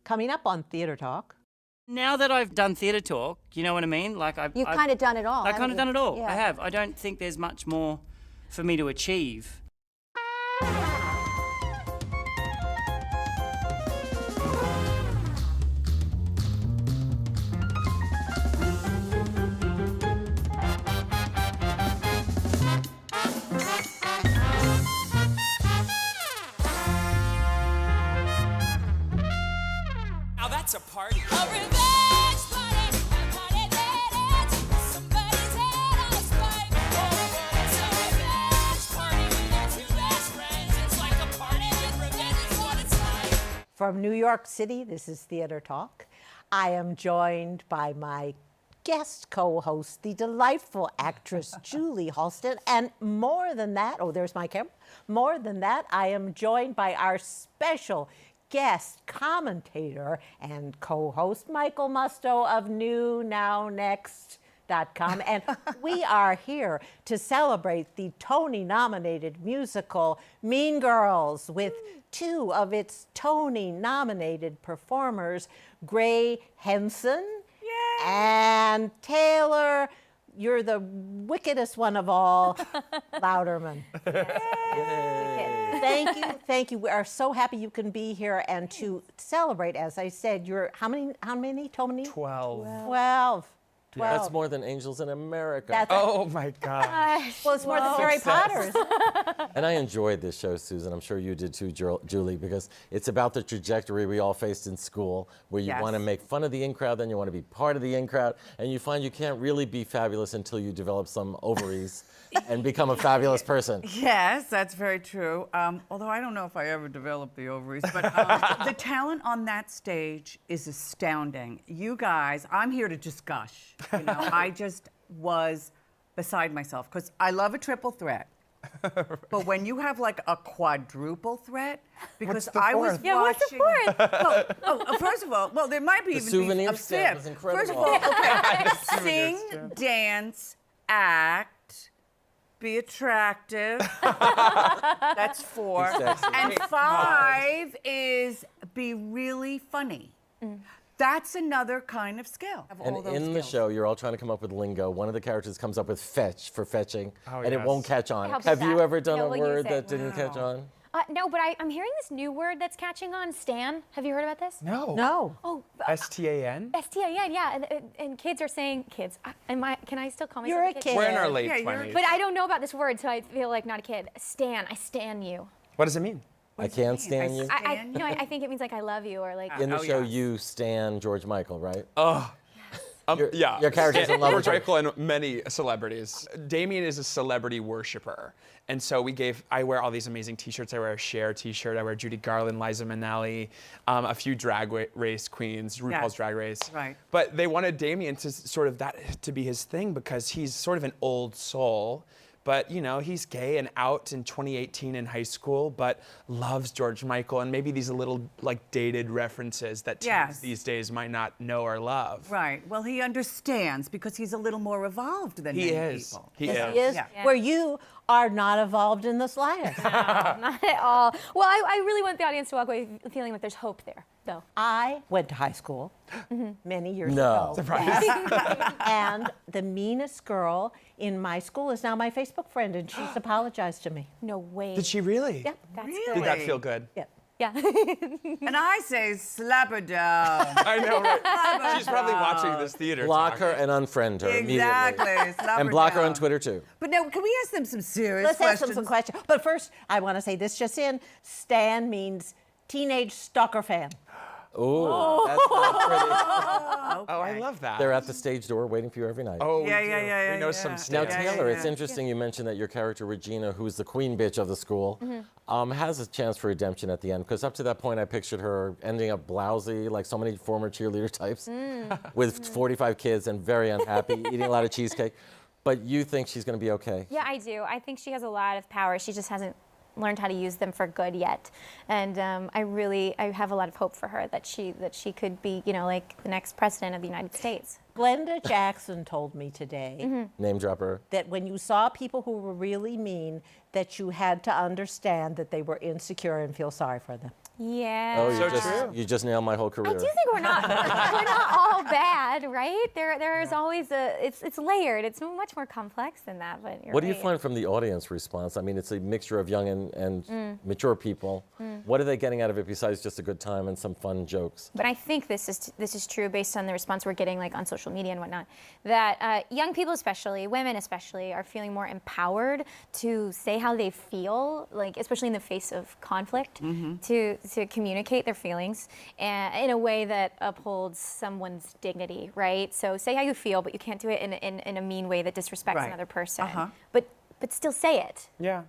Coming up on Theater Talk. Now that I've done theatre talk, you know what I mean? Like You've kind of done it all. I've kind of done it all. Yeah. I have. I don't think there's much more for me to achieve. Now that's a party. A revenge party, a party that ends somebody's head on a spike. It's a revenge party with your two best friends. It's like a party with revenge is what it's like. From New York City, this is Theater Talk. I am joined by my guest co-host, the delightful actress Julie Halston. And more than that, oh, there's my camera. More than that, I am joined by our special guest commentator and co-host, Michael Musto of NewNowNext.com. And we are here to celebrate the Tony-nominated musical Mean Girls with two of its Tony-nominated performers, Gray Henson and Taylor, you're the wickedest one of all, Louderman. Thank you. We are so happy you can be here and to celebrate, as I said, you're, how many, Tony? 12. 12. That's more than Angels in America. Oh my God. Well, it's more than Harry Potter's. And I enjoyed this show, Susan. I'm sure you did too, Julie, because it's about the trajectory we all faced in school, where you want to make fun of the in crowd, then you want to be part of the in crowd, and you find you can't really be fabulous until you develop some ovaries and become a fabulous person. Yes, that's very true. Although I don't know if I ever developed the ovaries, but the talent on that stage is astounding. You guys, I'm here to just gush. You know, I just was beside myself because I love a triple threat. But when you have like a quadruple threat, because I was watching. Yeah, what's the fourth? First of all, well, there might be even souvenir a stand fifth. was incredible. First of all, okay, sing, dance, act, be attractive. That's 4. And 5 is be really funny. That's another kind of skill. And in the show, you're all trying to come up with lingo. One of the characters comes up with fetch for fetching, and it won't catch on. Have you ever done a word that didn't catch on? No, but I'm hearing this new word that's catching on, stan. Have you heard about this? No. Oh, S-T-A-N? S-T-A-N, yeah. And kids are saying, can I still call myself You're a kid. We're in our late Yeah, 20s. But I don't know about this word, so I feel like not a kid. Stan, I stan you. What does it mean? I can't stand you. I think it means like I love you or like. In the show, you stan George Michael, right? Oh. Yeah. Your character's in love with George Michael and many celebrities. Damien is a celebrity worshiper. And so I wear all these amazing t-shirts. I wear a Cher t-shirt. I wear Judy Garland, Liza Minnelli, a few drag race queens, RuPaul's Drag Race. Right. But they wanted Damien to sort of to be his thing because he's sort of an old soul. But, you know, he's gay and out in 2018 in high school, but loves George Michael and maybe these little, like, dated references that teens these days might not know or love. Right. Well, he understands because he's a little more evolved than many people. He Yes, is. he is. Yeah. Where you are not evolved in the slightest. Not at all. Well, I really want the audience to walk away feeling like there's hope there, though. I went to high school many years No. ago. Surprise. And the meanest girl in my school is now my Facebook friend, and she's apologized to me. No way. Did she really? Yep. That's Really? Did that feel good? Yep. Yeah. And I say, slap her down. I know, right? She's probably watching this theater. Block talk. her and unfriend her Exactly. immediately. Slap And her block her down. on Twitter, too. But now, can we ask them some serious Let's questions? ask them some questions. But first, I want to say this just in. Stan means teenage stalker fan. Ooh, that's not pretty. Oh, I love that. They're at the stage door waiting for you every night. Oh, Yeah, we do. yeah. We know yeah. some Now, stands. Taylor, it's interesting you mentioned that your character, Regina, who's the queen bitch of the school, has a chance for redemption at the end. Because up to that point, I pictured her ending up blousy, like so many former cheerleader types, with 45 kids and very unhappy, eating a lot of cheesecake. But you think she's going to be okay? Yeah, I do. I think she has a lot of power. She just hasn't learned how to use them for good yet. And I have a lot of hope for her that she could be, you know, like the next president of the United States. Glenda Jackson told me today Name dropper. that when you saw people who were really mean, that you had to understand that they were insecure and feel sorry for them. Yeah. Oh, So true. you just nailed my whole career. I do think we're not all bad, right? There's always it's layered. It's much more complex than that. But you're What do you right. find from the audience response? I mean, it's a mixture of young and mature people. What are they getting out of it besides just a good time and some fun jokes? But I think this is true based on the response we're getting, like on social media and whatnot. That young people, especially women, especially, are feeling more empowered to say how they feel, like especially in the face of conflict, to communicate their feelings and in a way that upholds someone's dignity, right? So say how you feel, but you can't do it in a mean way that disrespects Right. another person. Uh-huh. But still say it. Yeah.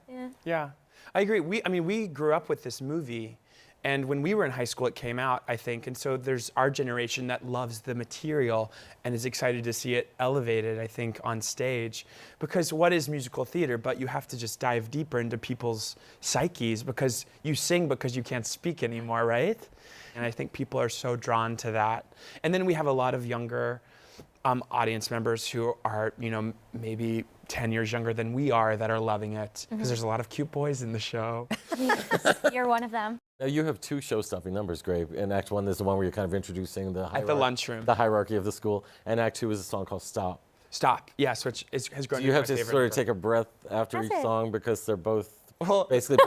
I agree. We grew up with this movie, and when we were in high school, it came out, I think, and so there's our generation that loves the material and is excited to see it elevated, I think, on stage. Because what is musical theater? But you have to just dive deeper into people's psyches, because you sing because you can't speak anymore, right? And I think people are so drawn to that. And then we have a lot of younger audience members who are, maybe 10 years younger than we are that are loving it, because there's a lot of cute boys in the show. You're one of them. Now, you have two show-stopping numbers, Greg. In Act 1, there's the one where you're kind of introducing the At the lunchroom. the hierarchy of the school. And Act 2 is a song called Stop. Stop. Yes, which has grown. Do you into have my to favorite sort of number. take a breath after Does each it? song because they're both Well, basically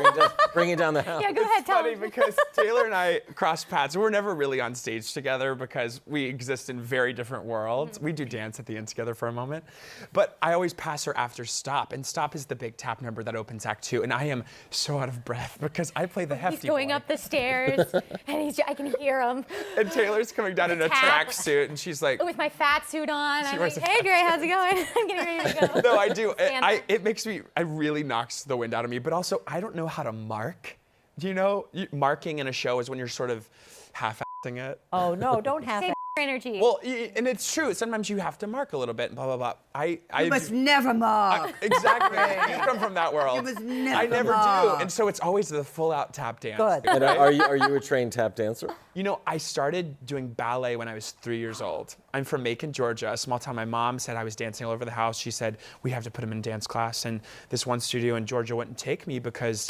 bringing down the house? Yeah, go ahead. Tell funny them. because Taylor and I cross paths. We're never really on stage together because we exist in very different worlds. We do dance at the end together for a moment. But I always pass her after Stop, and Stop is the big tap number that opens Act 2, and I am so out of breath because I play the hefty He's going boy. up the stairs, and I can hear him And Taylor's coming down in a tap. tracksuit, and she's like, with my fat suit on. I'm wears like, a hey, Gray, how's it going? I'm getting ready to go. no, I do. Stand there. It makes me, it really knocks the wind out of me, but also I don't know how to mark. Do you know, marking in a show is when you're sort of half-assing it. Oh, no, don't have Save it. energy. Well, and it's true. Sometimes you have to mark a little bit, blah, blah, blah. I You must never mark. exactly. You come from that world. You must I never never do. mark. And so it's always the full-out tap dance. Good. And are you a trained tap dancer? You know, I started doing ballet when I was 3 years old. I'm from Macon, Georgia, a small town. My mom said I was dancing all over the house. She said, we have to put him in dance class. And this one studio in Georgia wouldn't take me because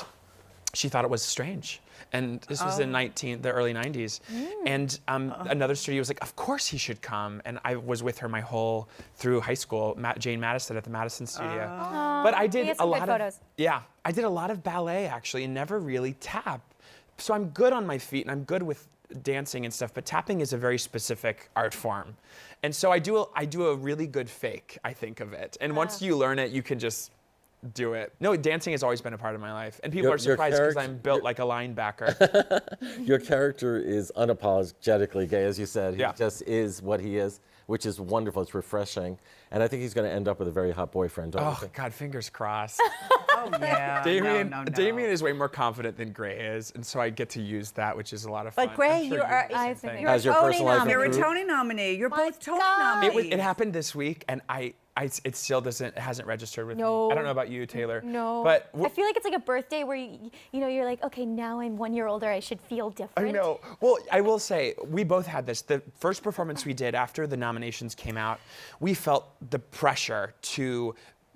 she thought it was strange. And this was in the early 90s. And another studio was like, of course he should come. And I was with her my whole through high school, Jane Madison at the Madison studio. But I we did had a some good lot photos. I did a lot of ballet actually, and never really tap. So I'm good on my feet and I'm good with dancing and stuff, but tapping is a very specific art form. And so I do a really good fake, I think, of it. And once you learn it, you can just do it. No, dancing has always been a part of my life. And people Your are surprised because character- I'm built like a linebacker. Your character is unapologetically gay, as you said. Yeah. He just is what he is, which is wonderful. It's refreshing. And I think he's going to end up with a very hot boyfriend, don't you Oh, think? God, fingers crossed. Oh, yeah. Damien, no. Damien is way more confident than Gray is, and so I get to use that, which is a lot of fun. But Gray, I'm sure you are. do the same thing. You're Has a your Tony personal life nominee. You're a improved? Tony nominee. You're My both Tony God. nominees. It happened this week, and it still doesn't. It hasn't registered with me. No. I don't know about you, Taylor. No. But I feel like it's like a birthday where you're like, okay, now I'm 1 year older. I should feel different. I know. Well, I will say we both had this. The first performance we did after the nominations came out, we felt the pressure to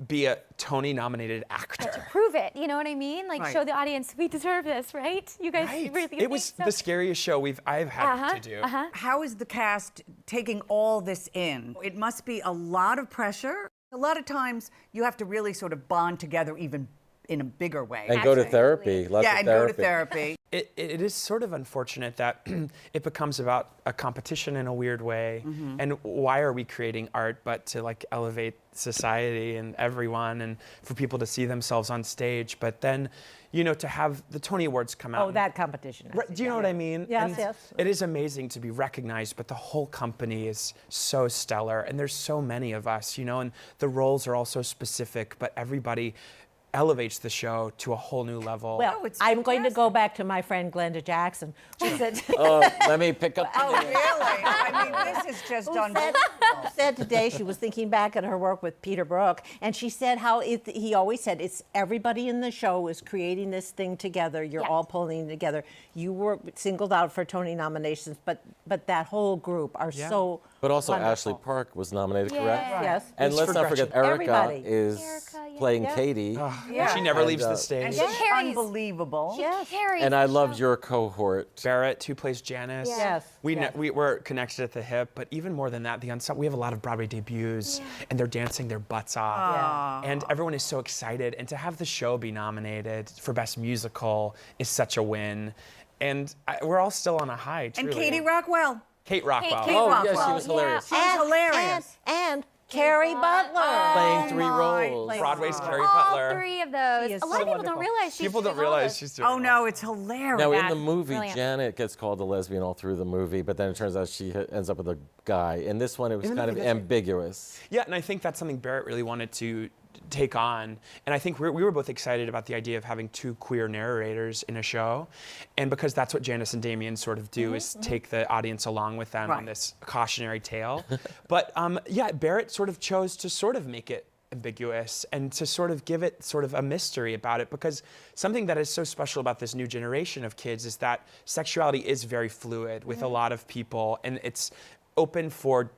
be a Tony-nominated actor. Prove it. You know what I mean? Like Right. show the audience we deserve this, right? You guys Right. really It think was so? the scariest show I've had to do. How is the cast taking all this in? It must be a lot of pressure. A lot of times you have to really sort of bond together even in a bigger way. And go to Absolutely. therapy. Lots yeah, of and therapy. go to therapy. It is sort of unfortunate that it becomes about a competition in a weird way. And why are we creating art but to like elevate society and everyone and for people to see themselves on stage? But then, to have the Tony Awards come out. Oh, that competition. I Right, see. do you know what I mean? Yes, And yes. It is amazing to be recognized, but the whole company is so stellar, and there's so many of us, and the roles are all so specific, but everybody elevates the show to a whole new level. Well, it's I'm going to go back to my friend Glenda Jackson. She said, Oh, let me pick up. Oh, really? I mean, this is just unbelievable. said today she was thinking back on her work with Peter Brook, and she said how he always said it's everybody in the show is creating this thing together. You're Yeah. all pulling together. You were singled out for Tony nominations, but that whole group are so But also wonderful. Ashley Park was nominated, Yeah. correct? Yes. And It's let's for not forget Gretchen. Erica Everybody. is Erica, playing Katie. She never And, leaves the And stage. she's carries- unbelievable. Carries And I the loved show. your cohort. Barrett, who plays Janice. Yes. We were connected at the hip, but even more than that, the ensemble. We have a lot of Broadway debuts, and they're dancing their butts off, and everyone is so excited. And to have the show be nominated for Best Musical is such a win, and we're all still on a high. And Truly. Katie Rockwell. Kate Rockwell. Kate Oh, Rockwell. yes, she was hilarious. She was hilarious. And Carrie Butler. Playing three my. roles. Broadway's Carrie All Butler. 3 of those. She is A lot so of people wonderful. don't realize People don't doing all realize this. she's doing Oh all no, it's hilarious. Now, in the movie, Brilliant. Janet gets called a lesbian all through the movie, but then it turns out she ends up with a guy. In this one, it was kind of ambiguous. Yeah, and I think that's something Barrett really wanted to take on. And I think we were both excited about the idea of having 2 queer narrators in a show. And because that's what Janice and Damien sort of do, is take the audience along with them on Right. this cautionary tale. But yeah, Barrett sort of chose to sort of make it ambiguous and to sort of give it sort of a mystery about it, because something that is so special about this new generation of kids is that sexuality is very fluid with a lot of people, and it's open for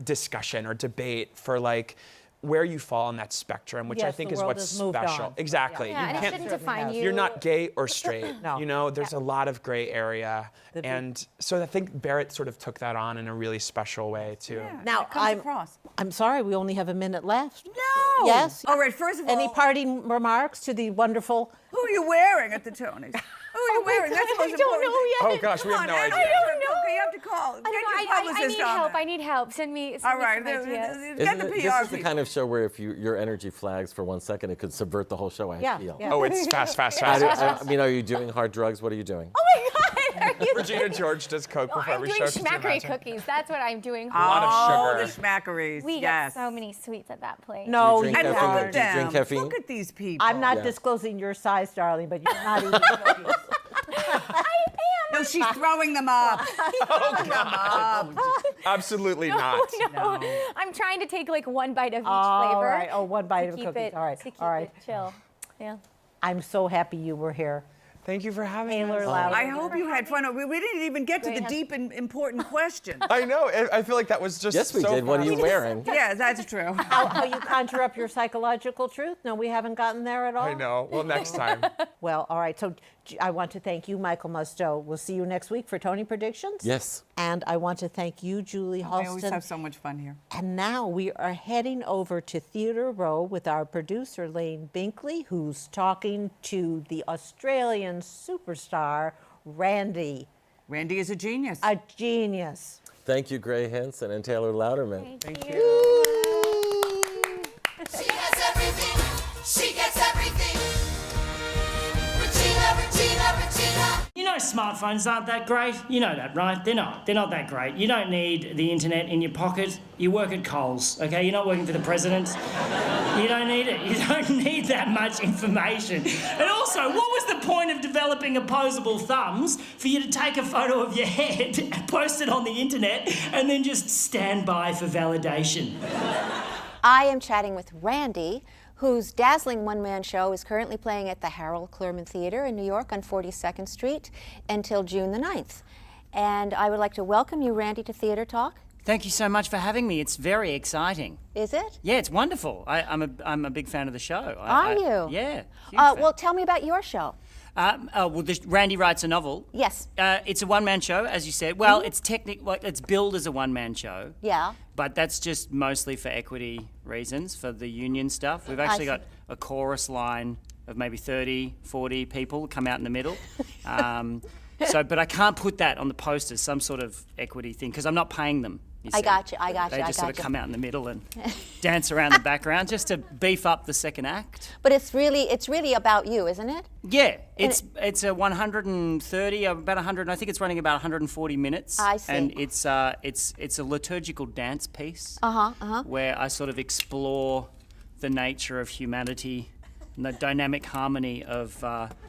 discussion or debate for like where you fall on that spectrum, which I Yes, think the is world what's has moved special. on. Exactly. Yeah, You and it can't- shouldn't define you. you're not gay or straight. No. You know, there's a lot of gray area. The big- And so I think Barrett sort of took that on in a really special way too. Yeah, Now, it comes across. I'm sorry, we only have a minute left. No. Yes. All right. First of all, Any parting remarks to the wonderful? who are you wearing at the Tonys? Who are you wearing? That's the most I don't important know thing. yet. Oh gosh, we have Come no on, idea. Ashley, I don't know. Okay, you have to call. Get your I publicist need on help. that. I need help. Send me All some right. ideas. Get the Isn't it- PR this is the people. kind of show where if your energy flags for 1 second, it could subvert the whole show, I Yeah, feel. yeah. Oh, it's fast, fast, I, fast. I mean, are you doing hard drugs? What are you doing? Oh my God! Are you Regina George does coke before I'm every doing show. could you schmackery imagine? cookies. That's what I'm doing. A lot of Oh, sugar. the schmackeries. We yes. get so many sweets at that place. No, drink you And caffeine? look don't. at Do you drink them. caffeine? Look at these people. I'm not Yeah. disclosing your size, darling, but you're not eating cookies. No, she's throwing them up. Throwing them up. Absolutely not. No. I'm trying to take like one bite of each All flavor. right. Oh, one bite to of keep cookies. it, All right. To keep All right. it chill. Yeah. I'm so happy you were here. Thank you for having Taylor us. Louderman. I hope you had fun. We didn't even get to the Great. deep and important question. I know. I feel like that was just Yes, we so did. What are you fast. wearing? Yeah, that's true. How you conjure up your psychological truth? No, we haven't gotten there at all. I know. Well, next time. Well, all right. So I want to thank you, Michael Musto. We'll see you next week for Tony Predictions. Yes. And I want to thank you, Julie I always Halston. have so much fun here. And now we are heading over to Theatre Row with our producer, Lane Binkley, who's talking to the Australian superstar, Randy, Randy is a genius. a genius. Thank you, Gray Henson and Taylor Louderman. Thank you. She has everything. She gets everything. Regina. You know smartphones aren't that great. You know that, right? They're not. They're not that great. You don't need the internet in your pocket. You work at Coles, okay? You're not working for the president. You don't need it. You don't need that much information. And also, what was the point of developing opposable thumbs for you to take a photo of your head, post it on the internet, and then just stand by for validation? I am chatting with Randy, whose dazzling one-man show is currently playing at the Harold Clurman Theater in New York on 42nd Street until June the 9th. And I would like to welcome you, Randy, to Theater Talk. Thank you so much for having me. It's very exciting. Is it? Yeah, it's wonderful. I'm a big fan of the show. Are you? Yeah. huge fan. Well, tell me about your show. Randy writes a novel. Yes. It's a one-man show, as you said. Well, it's it's billed as a one-man show. Yeah. But that's just mostly for equity reasons, for the union stuff. We've actually see. got a chorus line of maybe 30, 40 people come out in the middle. But I can't put that on the poster, some sort of equity thing, because I'm not paying them. You I see. got you. They just sort of come out in the middle and dance around the background just to beef up the second act. But it's really about you, isn't it? Yeah, it's a 130, about 100. I think it's running about 140 minutes. I see. And it's a liturgical dance piece. Where I sort of explore the nature of humanity and the dynamic harmony of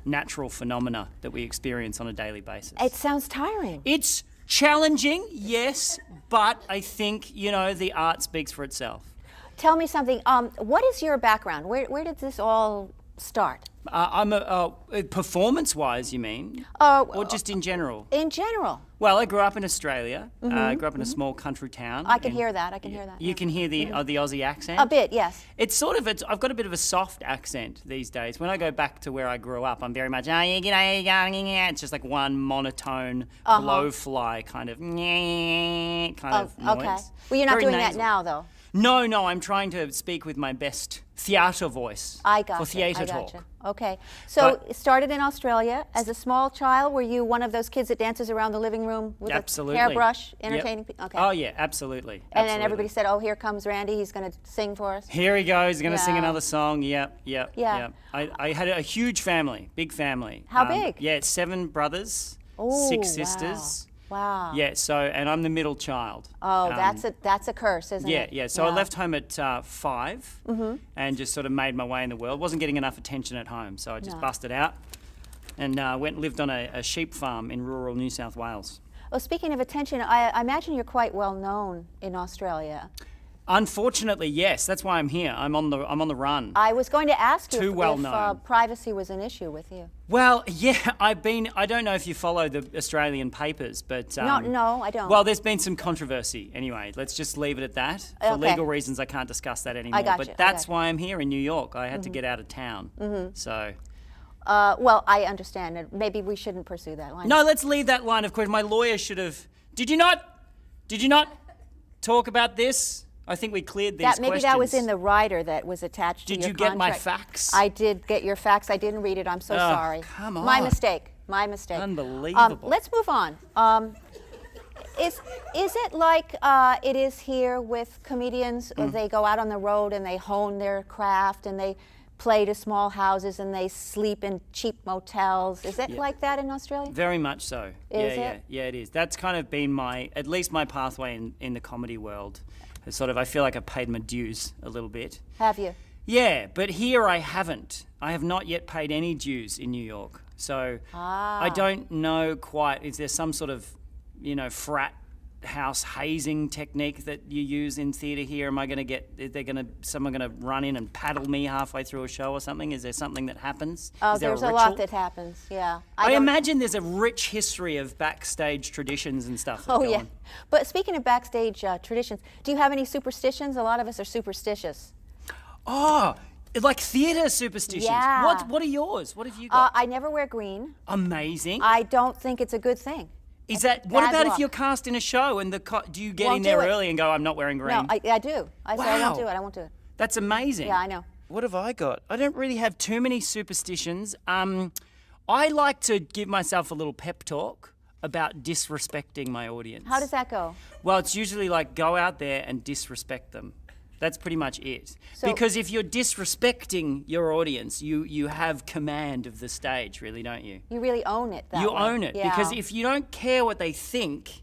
natural phenomena that we experience on a daily basis. It sounds tiring. It's challenging, yes, but I think the art speaks for itself. Tell me something. What is your background? Where did this all start? I'm performance-wise, you mean, or just in general? In general. Well, I grew up in Australia. I grew up in a small country town. I can and hear that. I can hear that. You can hear the Aussie accent? A bit, yes. It's sort of, I've got a bit of a soft accent these days. When I go back to where I grew up, I'm very much, it's just like one monotone, blowfly kind of noise. Okay. Well, you're not Very doing that nasal. now, though. No, I'm trying to speak with my best theatre voice. I got For theatre I talk. gotcha. Okay. So But- it started in Australia. As a small child, were you one of those kids that dances around the living room with Absolutely. a hairbrush, Yep. entertaining people? Okay. Oh, yeah, absolutely. And then everybody said, "Oh, here comes Randy. He's going to sing for us." Here he goes, he's going to sing Yeah. another song. Yep. Yeah. I had a huge family, big family. How big? Yeah, 7 brothers, Oh, 6 wow. sisters. Wow. Yeah, so, and I'm the middle child. Oh, that's a curse, isn't it? Yeah. So I left home at 5 and just sort of made my way in the world. Wasn't getting enough attention at home, so I just busted out and went and lived on a sheep farm in rural New South Wales. Well, speaking of attention, I imagine you're quite well known in Australia. Unfortunately, yes. That's why I'm here. I'm on the run. I was going to ask you Too well known. privacy was an issue with you. Well, yeah, I don't know if you follow the Australian papers, but... No, I don't. Well, there's been some controversy. Anyway, let's just leave it at that. For Okay. legal reasons, I can't discuss that anymore. got but you, that's okay. why I'm here in New York. I had to get out of town. So... Well, I understand. And maybe we shouldn't pursue that line. No, let's leave that line of question. My lawyer should have... Did you not talk about this? I think we cleared these Maybe questions. that was in the rider that was attached to Did your you get my contract. fax? I did get your fax. I didn't read it. I'm so sorry. come My on. mistake. My mistake. Unbelievable. Let's move on. Is it like it is here with comedians? They go out on the road and they hone their craft and they play to small houses and they sleep in cheap motels. Is it like that in Australia? Very much so. Is yeah, it? Yeah, it is. That's kind of been at least my pathway in the comedy world. It's sort of, I feel like I paid my dues a little bit. Have you? Yeah, but here I haven't. I have not yet paid any dues in New York. So I don't know quite, is there some sort of, frat house hazing technique that you use in theatre here? Am I going to someone going to run in and paddle me halfway through a show or something? Is there something that happens? Oh, Is there there's a a lot ritual? that happens, yeah. I don't- imagine there's a rich history of backstage traditions and stuff. that Oh, go yeah. on. But speaking of backstage traditions, do you have any superstitions? A lot of us are superstitious. Oh, like theatre superstitions. Yeah. What are yours? What have you got? I never wear green. Amazing. I don't think it's a good thing. Is that what bad about luck. if you're cast in a show and do you get Won't in there do it. early and go, I'm not wearing green? No, I do. I say I won't Wow. do it. I won't do it. That's amazing. Yeah, I know. What have I got? I don't really have too many superstitions. I like to give myself a little pep talk about disrespecting my audience. How does that go? Well, it's usually like go out there and disrespect them. That's pretty much it. So- Because if you're disrespecting your audience, you have command of the stage, really, don't you? You really own it that You way. own it. Yeah. Because if you don't care what they think,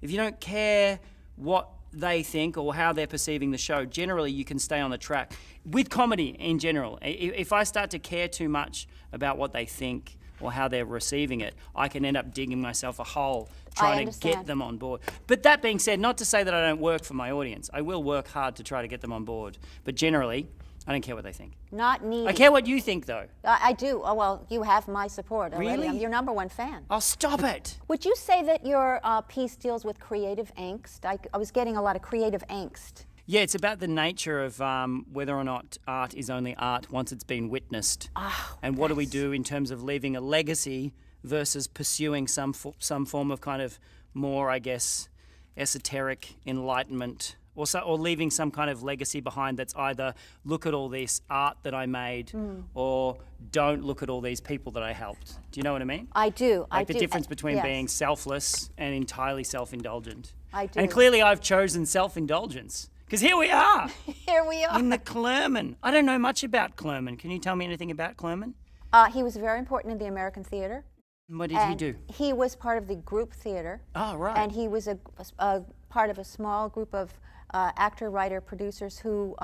if you don't care what they think or how they're perceiving the show, generally you can stay on the track. With comedy in general, if I start to care too much about what they think or how they're receiving it, I can end up digging myself a hole trying to get understand. them on board. But that being said, not to say that I don't work for my audience. I will work hard to try to get them on board. But generally, I don't care what they think. Not needy. I care what you think, though. I do. Oh, well, you have my support already. Really? I'm your number one fan. Oh, stop it. Would you say that your piece deals with creative angst? I was getting a lot of creative angst. Yeah, it's about the nature of whether or not art is only art once it's been witnessed. And what do we do in terms of leaving a legacy versus pursuing some form of kind of more, I guess, esoteric enlightenment, or leaving some kind of legacy behind that's either look at all this art that I made or don't look at all these people that I helped. Do you know what I mean? I do. Like the do. difference between Yes. being selfless and entirely self-indulgent. I do. And clearly I've chosen self-indulgence. Because here we are Here we are. in the Clermont. I don't know much about Clermont. Can you tell me anything about Clermont? He was very important in the American theater. What did he And do? He was part of the group theater. Oh, right. And he was a part of a small group of actor, writer, producers who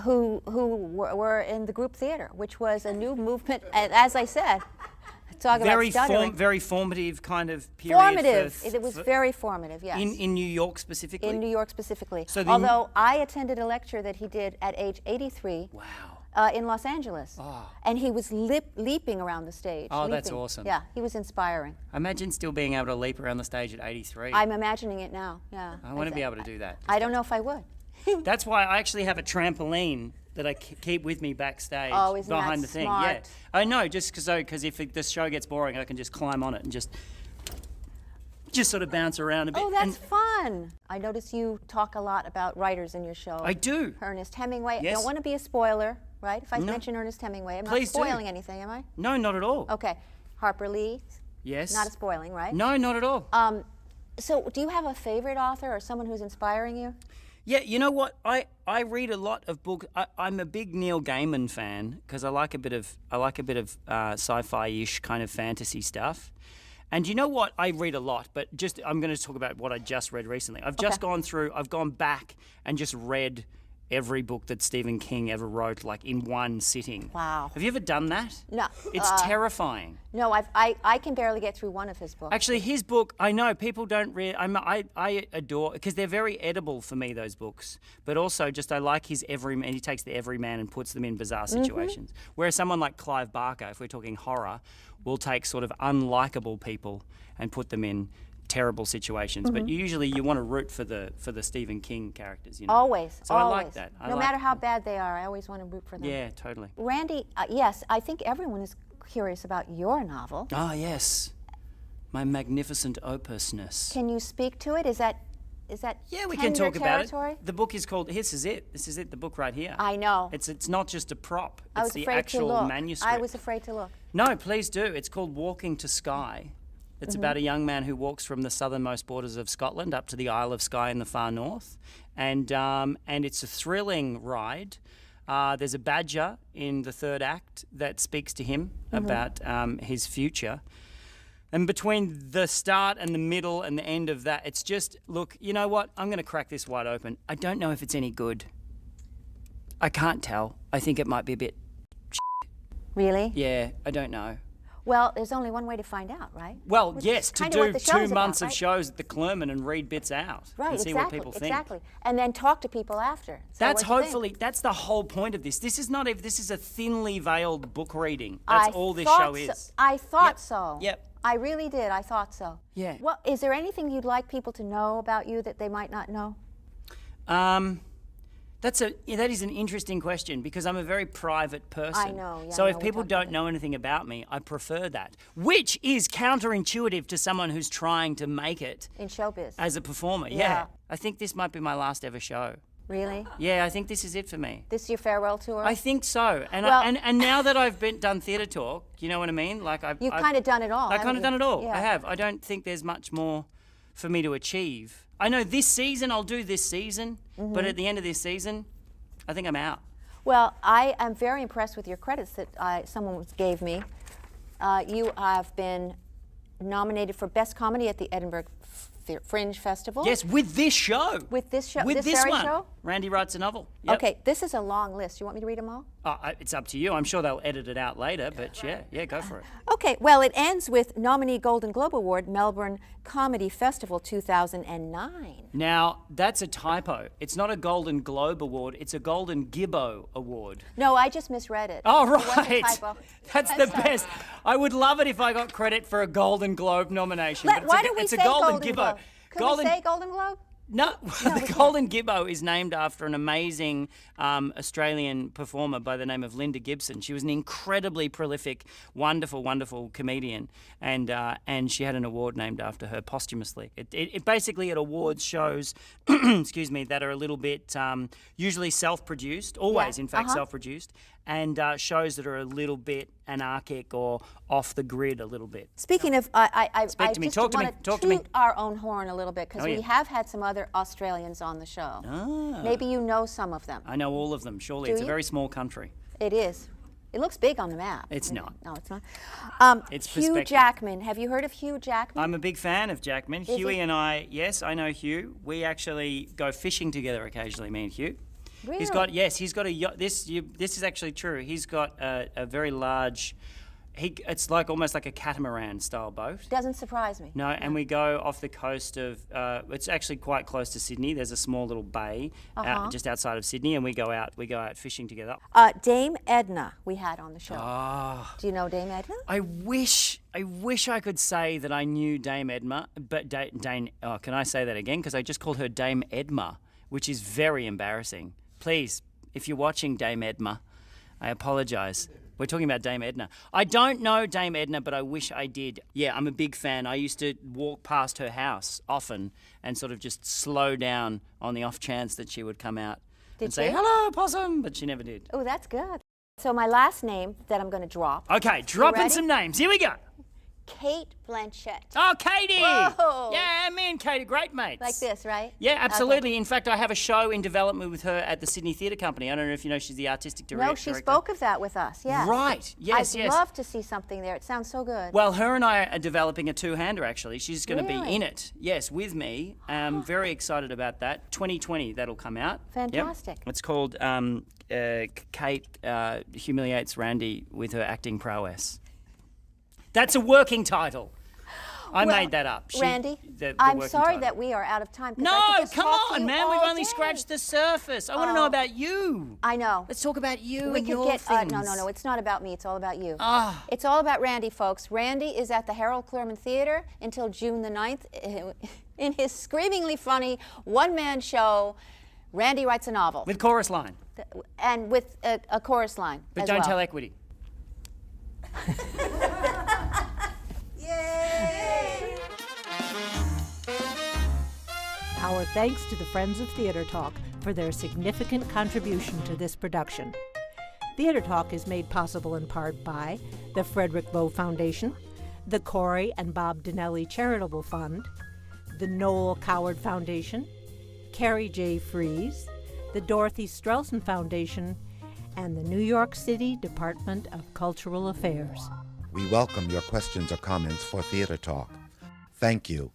were in the group theater, which was a new movement. And as I said, talk about stuttering. Very formative kind of period. Formative. It was very formative, yes. In New York specifically? In New York specifically. So Although I attended a lecture that he did at age 83. Wow. in Los Angeles. And he was leaping around the stage. Oh, that's leaping. awesome. Yeah, he was inspiring. Imagine still being able to leap around the stage at 83. I'm imagining it now, yeah. I want to be able to do that. I don't know if I would. That's why I actually have a trampoline that I keep with me backstage Oh, isn't that behind the thing. smart? Yeah. I know, just because if the show gets boring, I can just climb on it and just sort of bounce around a bit. Oh, that's And fun. I notice you talk a lot about writers in your show. I do. Ernest Hemingway. I Yes. don't want to be a spoiler, right? If I No. mention Ernest Hemingway, I'm Please do. not spoiling anything, am I? No, not at all. Okay. Harper Lee. Yes. Not a spoiling, right? No, not at all. So, do you have a favorite author or someone who's inspiring you? Yeah, you know what? I read a lot of books. I'm a big Neil Gaiman fan because I like a bit of sci-fi-ish kind of fantasy stuff. And you know what? I read a lot, but I'm going to talk about what I just read recently. I've gone back and just read every book that Stephen King ever wrote, like in one sitting. Wow. Have you ever done that? No. It's terrifying. No, I can barely get through one of his books. Actually, his book, I know people don't read. I adore because they're very edible for me. Those books, but also just I like his everyman. He takes the everyman and puts them in bizarre situations. Whereas someone like Clive Barker, if we're talking horror, will take sort of unlikable people and put them in terrible situations. But usually you want to root for the Stephen King characters. You know? Always. So always. I like that. No matter how bad they are, I always want to root for them. Yeah, totally. Randy, yes, I think everyone is curious about your novel. Ah, yes, my magnificent opusness. Can you speak to it? Is that Yeah, we tender can talk territory? about it. The book is called. This is it. This is it. The book right here. I know. It's not just a prop. I It's was the afraid actual to look. manuscript. I was afraid to look. No, please do. It's called Walking to Skye. It's about a young man who walks from the southernmost borders of Scotland up to the Isle of Skye in the far north, and it's a thrilling ride. There's a badger in the third act that speaks to him about his future. And between the start and the middle and the end of that, it's just, look, you know what? I'm going to crack this wide open. I don't know if it's any good. I can't tell. I think it might be a bit. Really? Yeah, I don't know. Well, there's only one way to find out, right? Well, Which yes, is to kinda what do the 2 show's months about, of right? shows at the Clermont and read bits out Right, and see exactly, what people think. exactly. And then talk to people after. So That's what'd you think? hopefully that's the whole point of this. This is not this is a thinly veiled book reading. That's all this show is. I thought Yep, so. yep. I really did. I thought so. Yeah. Well, is there anything you'd like people to know about you that they might not know? That is an interesting question because I'm a very private person. I know, yeah, So I if know, we people talked about don't know anything about me, I prefer that, which is counterintuitive to someone who's trying to make it In showbiz. as a performer. Yeah. I think this might be my last ever show. Really? Yeah, I think this is it for me. This is your farewell tour? I think so, and Well- and now that I've done theatre talk, you know what I mean? Like You've kind of done it all. I've kind haven't of done you? it all. Yeah. I have. I don't think there's much more for me to achieve. I know this season I'll do this season, but at the end of this season, I think I'm out. Well, I am very impressed with your credits that someone gave me. You have been nominated for Best Comedy at the Edinburgh Fringe Festival. Yes, with this show. With this show? With this this very one. show? Randy writes a novel. Yep. Okay, this is a long list. You want me to read them all? It's up to you. I'm sure they'll edit it out later, but yeah, go for it. Okay, well, it ends with nominee Golden Globe Award, Melbourne Comedy Festival 2009. Now, that's a typo. It's not a Golden Globe Award, it's a Golden Gibbo Award. No, I just misread it. Oh, It wasn't a right. typo. That's the best. I would love it if I got credit for a Golden Globe nomination. but Why do we it's say a Golden Golden Gibbo. Globe? Can we say Golden Globe? No, the Golden Gibbo is named after an amazing Australian performer by the name of Linda Gibson. She was an incredibly prolific, wonderful, wonderful comedian, and she had an award named after her posthumously. It basically it awards shows, excuse me, that are a little bit usually self-produced, always in fact self-produced, and shows that are a little bit anarchic or off the grid a little bit. Speaking of, I Speak to me. just Talk to me. want Talk to me. toot our own horn a little bit because Oh, yeah. we have had some other Australians on the show. Maybe you know some of them. I know all of them, surely. Do It's a you? very small country. It is. It looks big on the map. It's not. No, it's not. It's Hugh perspective. Jackman. Have you heard of Hugh Jackman? I'm a big fan of Jackman. Is Huey he? and I, yes, I know Hugh. We actually go fishing together occasionally, me and Hugh. He's Really? got a yacht. This is actually true. He's got a very large It's like almost like a catamaran style boat. Doesn't surprise me. No, and we go off the coast of. It's actually quite close to Sydney. There's a small little bay just outside of Sydney, and we go out fishing together. Dame Edna we had on the show. Ah. Do you know Dame Edna? I wish I could say that I knew Dame Edma, but can I say that again? Because I just called her Dame Edma, which is very embarrassing. Please, if you're watching Dame Edma, I apologise. We're talking about Dame Edna. I don't know Dame Edna, but I wish I did. Yeah, I'm a big fan. I used to walk past her house often and sort of just slow down on the off chance that she would come out and say, she? hello, possum, but she never did. Oh, that's good. So my last name that I'm going to drop. Okay, dropping ready? some names. Here we go. Kate Blanchett. Oh, Katie! Whoa. Yeah, me and Katie, great mates. Like this, right? Yeah, absolutely. In fact, I have a show in development with her at the Sydney Theatre Company. I don't know if you know, she's the artistic director. No, she spoke of that with us, yes. Right, yes, I'd yes. love to see something there. It sounds so good. Well, her and I are developing a two-hander, actually. She's going to be Really? in it, yes, with me. I'm very excited about that. 2020, that'll come out. Yep. Fantastic. It's called Kate Humiliates Randy with Her Acting Prowess. That's a working title. I made that up. Randy, the I'm working sorry title. that we are out of time. 'cause No, I could just come talk to on, you man. We've all only day. scratched the surface. I want to know about you. I know. Let's talk about you We and could your get things. no. It's not about me. It's all about you. Ah. It's all about Randy, folks. Randy is at the Harold Clurman Theater until June the 9th in his screamingly funny one-man show. Randy writes a novel With chorus line. and with a chorus line. But as don't well. tell Equity. Our thanks to the Friends of Theater Talk for their significant contribution to this production. Theater Talk is made possible in part by the Frederick Lowe Foundation, the Corey and Bob Dinelli Charitable Fund, the Noel Coward Foundation, Carrie J. Fries, the Dorothy Strelson Foundation, and the New York City Department of Cultural Affairs. We welcome your questions or comments for Theater Talk. Thank you.